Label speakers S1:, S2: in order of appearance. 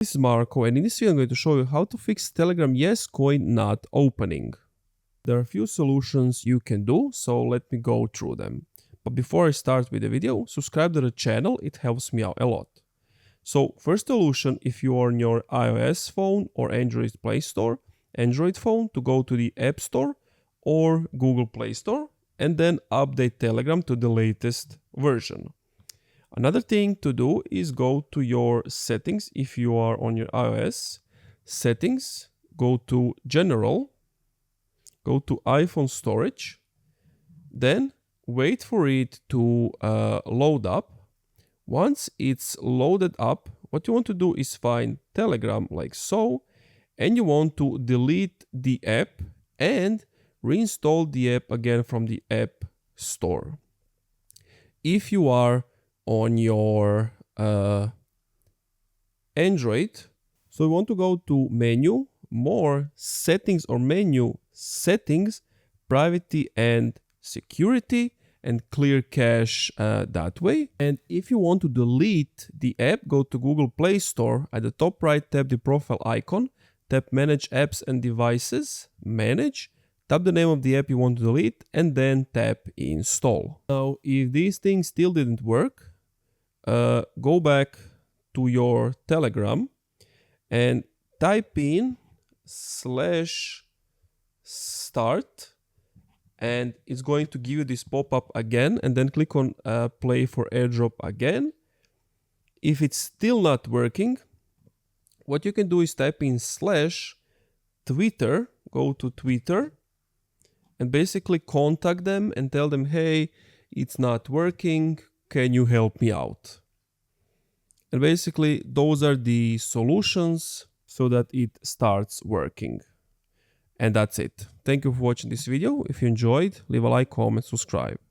S1: This is Marco, and in this video I'm going to show you how to fix Telegram YesCoin not opening. There are a few solutions you can do, so let me go through them. But before I start with the video, subscribe to the channel, it helps me out a lot. So first solution, if you are on your iOS phone or Android Play Store, Android phone, to go to the App Store or Google Play Store and then update Telegram to the latest version. Another thing to do is go to your settings. If you are on your iOS settings, go to General, go to iPhone storage, then wait for it to load up. Once it's loaded up, what you want to do is find Telegram like so, and you want to delete the app and reinstall the app again from the App Store. If you are on your Android, so you want to go to menu, more, settings, or menu, settings, privacy and security, and clear cache that way. And if you want to delete the app, go to Google Play Store. At the top right, tap the profile icon, tap manage apps and devices, manage, tap the name of the app you want to delete, and then tap install. Now, if these things still didn't work, go back to your Telegram and type in /start, and it's going to give you this pop-up again, and then click on play for airdrop again. If it's still not working, what you can do is type in /Twitter, go to Twitter, and basically contact them and tell them, hey, it's not working, can you help me out? And basically those are the solutions so that it starts working. And that's it. Thank you for watching this video. If you enjoyed, leave a like, comment, subscribe.